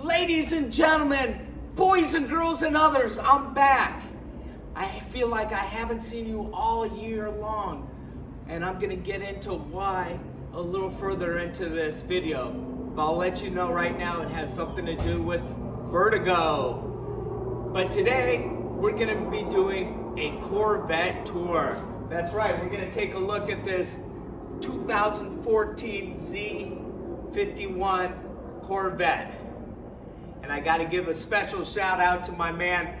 Ladies and gentlemen, boys and girls and others, I'm back. I feel like I haven't seen you all year long, and I'm gonna get into why a little further into this video. But I'll let you know right now it has something to do with vertigo. But today, we're gonna be doing a Corvette Tour. That's right, we're gonna take a look at this 2014 Z51 Corvette. And I gotta give a special shout out to my man,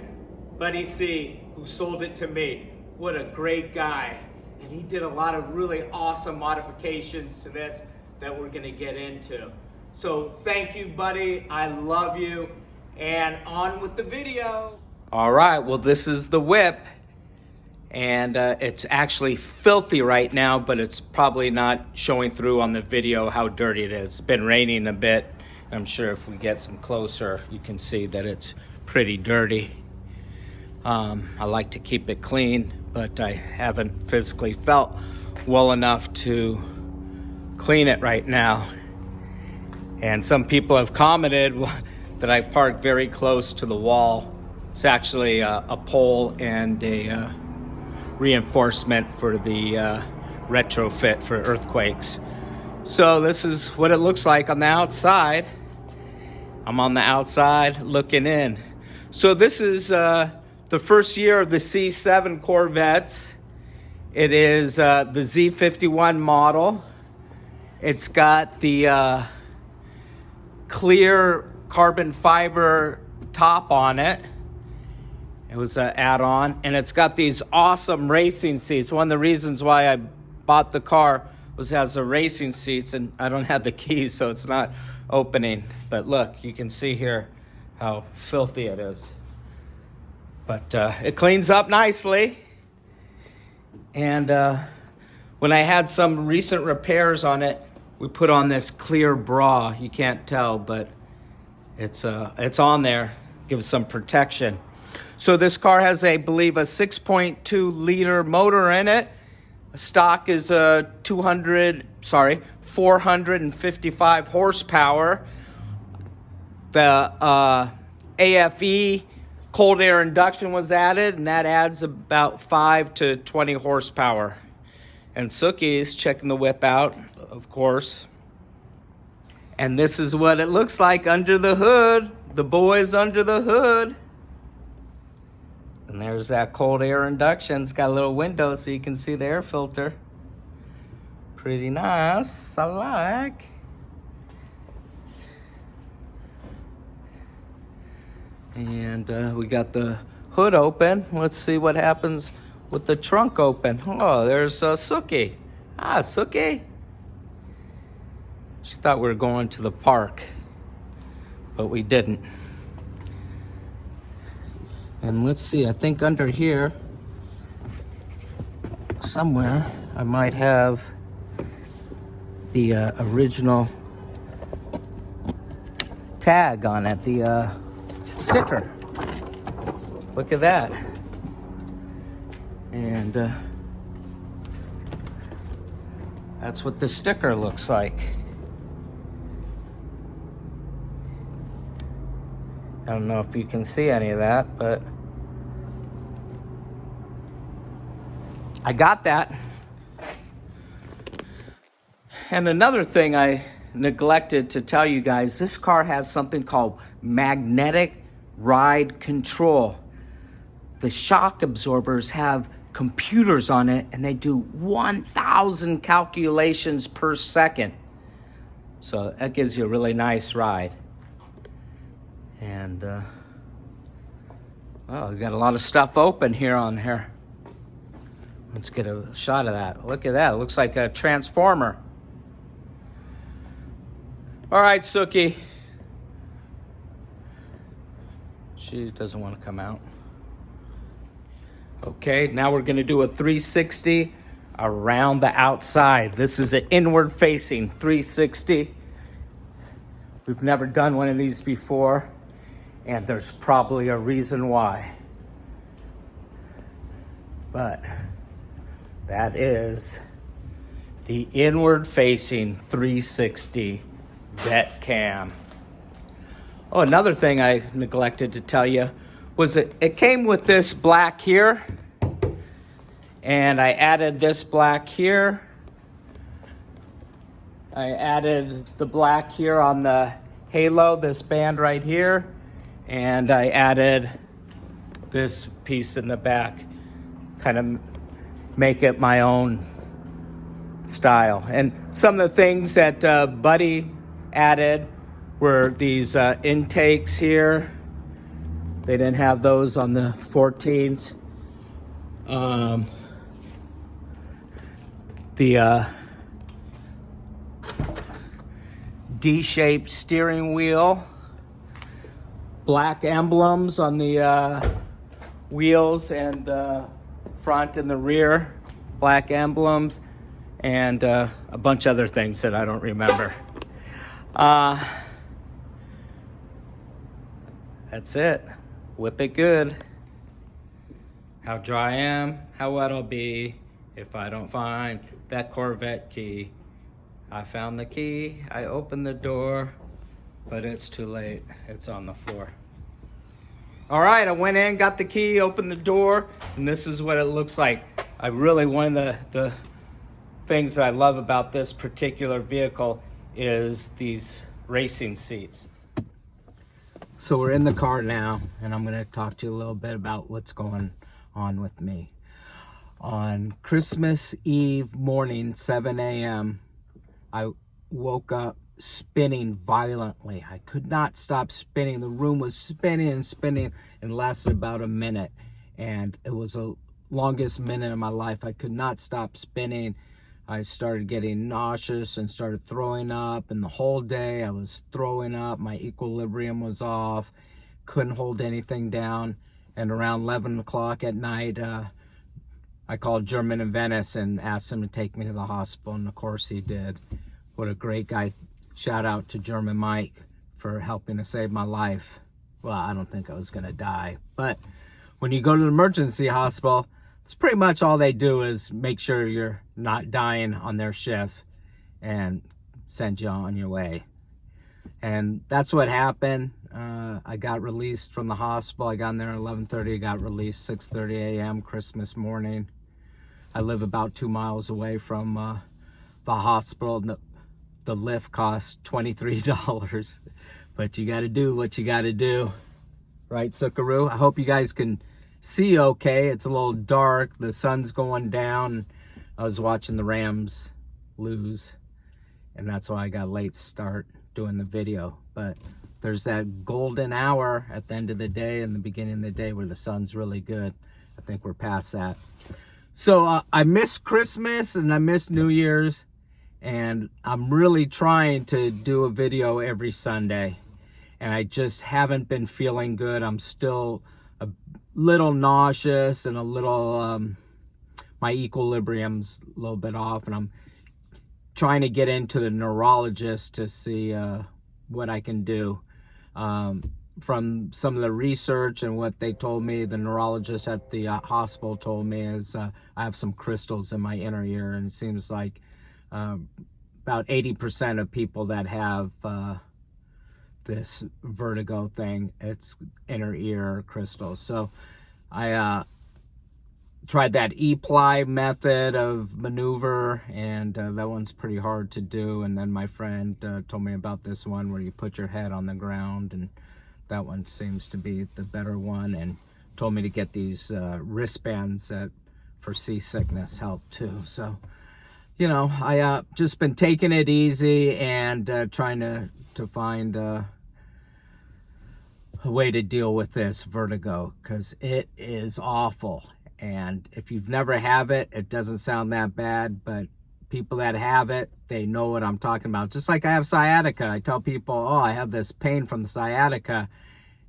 Buddy C, who sold it to me. What a great guy. And he did a lot of really awesome modifications to this that we're gonna get into. So thank you, Buddy, I love you. And on with the video. All right, well, this is the whip. And it's actually filthy right now, but it's probably not showing through on the video how dirty it is. It's been raining a bit. I'm sure if we get some closer, you can see that it's pretty dirty. I like to keep it clean, but I haven't physically felt well enough to clean it right now. And some people have commented that I park very close to the wall. It's actually a pole and a reinforcement for the retrofit for earthquakes. So this is what it looks like on the outside. I'm on the outside looking in. So this is the first year of the C7 Corvettes. It is the Z51 model. It's got the clear carbon fiber top on it. It was an add-on, and it's got these awesome racing seats. One of the reasons why I bought the car was it has the racing seats, and I don't have the keys, so it's not opening. But look, you can see here how filthy it is. But it cleans up nicely. And when I had some recent repairs on it, we put on this clear bra. You can't tell, but it's on there. Gives some protection. So this car has, I believe, a 6.2 liter motor in it. Stock is 455 horsepower. The AFE cold air induction was added, and that adds about 5 to 20 horsepower. And Suki's checking the whip out, of course. And this is what it looks like under the hood. The boys under the hood. And there's that cold air induction. It's got a little window so you can see the air filter. Pretty nice, I like. And we got the hood open. Let's see what happens with the trunk open. Oh, there's Suki. Ah, Suki. She thought we were going to the park, but we didn't. And let's see, I think under here, somewhere, I might have the original tag on it, the sticker. Look at that. And that's what the sticker looks like. I don't know if you can see any of that, but I got that. And another thing I neglected to tell you guys, this car has something called magnetic ride control. The shock absorbers have computers on it, and they do 1,000 calculations per second. So that gives you a really nice ride. And, well, we got a lot of stuff open here on here. Let's get a shot of that. Look at that. It looks like a transformer. All right, Suki. She doesn't want to come out. Okay, now we're going to do a 360 around the outside. This is an inward-facing 360. We've never done one of these before, and there's probably a reason why. But that is the inward-facing 360 vet cam. Oh, another thing I neglected to tell you was it came with this black here, and I added this black here. I added the black here on the halo, this band right here, and I added this piece in the back, kind of make it my own style. And some of the things that Buddy added were these intakes here. They didn't have those on the 14s. The D-shaped steering wheel, black emblems on the wheels and the front and the rear, black emblems, and a bunch of other things that I don't remember. That's it. Whip it good. How dry I am, how wet I'll be if I don't find that Corvette key. I found the key, I opened the door, but it's too late. It's on the floor. All right, I went in, got the key, opened the door, and this is what it looks like. One of the things that I love about this particular vehicle is these racing seats. So we're in the car now, and I'm gonna talk to you a little bit about what's going on with me. On Christmas Eve morning, 7 a.m., I woke up spinning violently. I could not stop spinning. The room was spinning and spinning and lasted about a minute. And it was the longest minute of my life. I could not stop spinning. I started getting nauseous and started throwing up. And the whole day I was throwing up. My equilibrium was off. Couldn't hold anything down. And around 11 o'clock at night, I called German in Venice and asked him to take me to the hospital, and of course he did. What a great guy. Shout out to German Mike for helping to save my life. Well, I don't think I was gonna die, but when you go to the emergency hospital, it's pretty much all they do is make sure you're not dying on their shift and send you on your way. And that's what happened. I got released from the hospital. I got in there at 11:30, got released 6:30 a.m. Christmas morning. I live about 2 miles away from the hospital. The lift costs $23, but you got to do what you got to do. Right, Sukaru? I hope you guys can see okay. It's a little dark. The sun's going down. I was watching the Rams lose, and that's why I got a late start doing the video. But there's that golden hour at the end of the day and the beginning of the day where the sun's really good. I think we're past that. So I miss Christmas and I miss New Year's, and I'm really trying to do a video every Sunday, and I just haven't been feeling good. I'm still a little nauseous and a little, my equilibrium's a little bit off, and I'm trying to get into the neurologist to see what I can do. From some of the research and what they told me, the neurologist at the hospital told me is I have some crystals in my inner ear, and it seems like about 80% of people that have this vertigo thing, it's inner ear crystals. So I tried that E-ply method of maneuver, and that one's pretty hard to do. And then my friend told me about this one where you put your head on the ground, and that one seems to be the better one, and told me to get these wristbands that for seasickness help too. So, you know, I just been taking it easy and trying to find a way to deal with this vertigo, because it is awful. And if you've never have it, it doesn't sound that bad, but people that have it, they know what I'm talking about. Just like I have sciatica. I tell people, oh, I have this pain from the sciatica.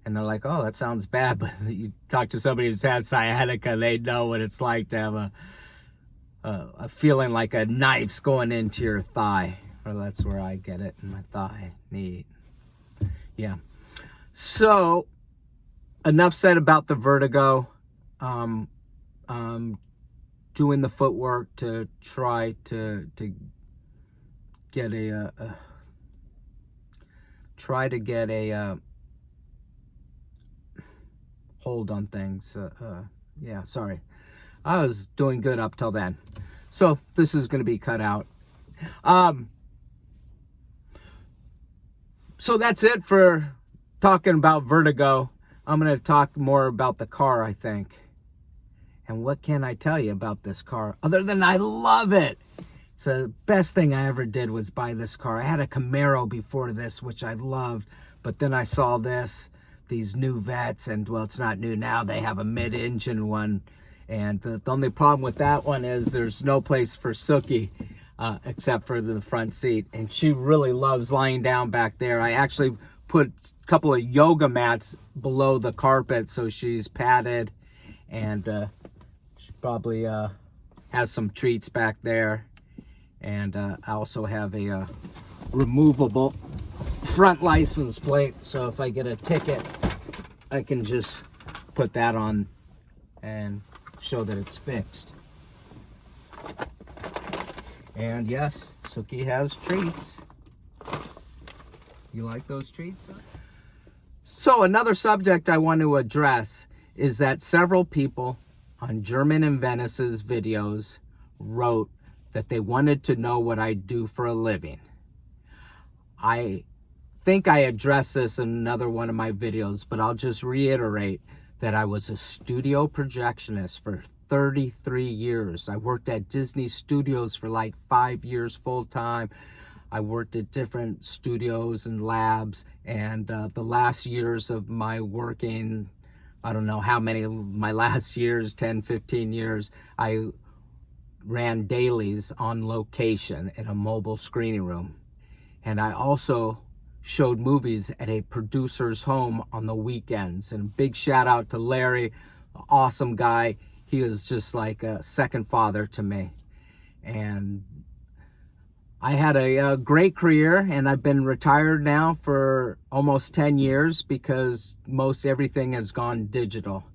And they're like, oh, that sounds bad. But you talk to somebody who's had sciatica, they know what it's like to have a feeling like a knife's going into your thigh. Well, that's where I get it, in my thigh. Neat. Yeah. So, enough said about the vertigo. Doing the footwork to try to get a hold on things. Yeah, sorry. I was doing good up till then. So this is going to be cut out. So that's it for talking about vertigo. I'm going to talk more about the car, I think. And what can I tell you about this car other than I love it? It's the best thing I ever did was buy this car. I had a Camaro before this, which I loved. But then I saw these new Vettes, and well, it's not new now. They have a mid-engine one. And the only problem with that one is there's no place for Suki except for the front seat. And she really loves lying down back there. I actually put a couple of yoga mats below the carpet so she's padded. And she probably has some treats back there. And I also have a removable front license plate. So if I get a ticket, I can just put that on and show that it's fixed. And yes, Suki has treats. You like those treats? So another subject I want to address is that several people on German and Venice's videos wrote that they wanted to know what I do for a living. I think I addressed this in another one of my videos, but I'll just reiterate that I was a studio projectionist for 33 years. I worked at Disney Studios for like 5 years full time. I worked at different studios and labs, and the last years of my working, I don't know how many, my last years, 10, 15 years, I ran dailies on location in a mobile screening room. And I also showed movies at a producer's home on the weekends. And big shout out to Larry, awesome guy. He was just like a second father to me. And I had a great career, and I've been retired now for almost 10 years because most everything has gone digital.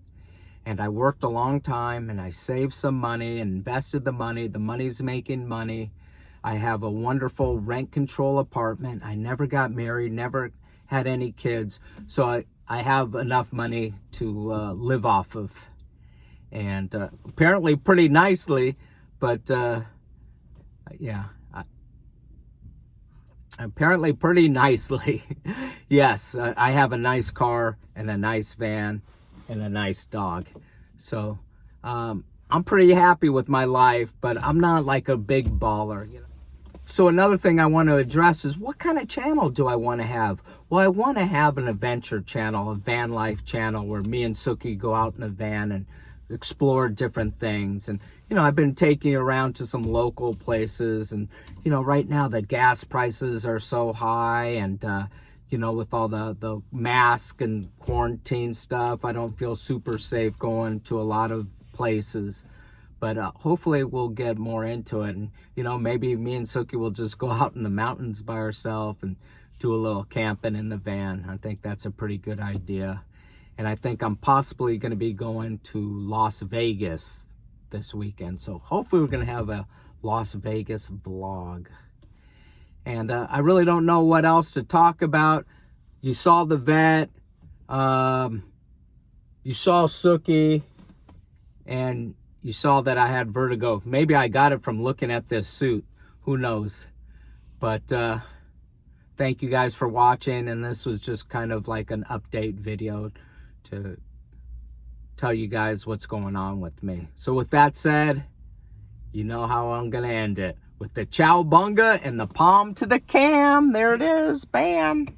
And I worked a long time, and I saved some money and invested the money. The money's making money. I have a wonderful rent control apartment. I never got married, never had any kids. So I have enough money to live off of. And apparently pretty nicely, but yeah. Apparently pretty nicely. Yes, I have a nice car and a nice van and a nice dog. So I'm pretty happy with my life, but I'm not like a big baller, you know. So another thing I want to address is what kind of channel do I want to have? Well, I want to have an adventure channel, a van life channel where me and Suki go out in a van and explore different things. And, you know, I've been taking you around to some local places. And, you know, right now the gas prices are so high, and, you know, with all the mask and quarantine stuff, I don't feel super safe going to a lot of places. But hopefully we'll get more into it. And, you know, maybe me and Suki will just go out in the mountains by ourselves and do a little camping in the van. I think that's a pretty good idea. And I think I'm possibly going to be going to Las Vegas this weekend. So hopefully we're going to have a Las Vegas vlog. And I really don't know what else to talk about. You saw the vet. You saw Suki. And you saw that I had vertigo. Maybe I got it from looking at this suit. Who knows? But thank you guys for watching. And this was just kind of like an update video to tell you guys what's going on with me. So with that said, you know how I'm going to end it. With the cowabunga and the palm to the cam. There it is. Bam.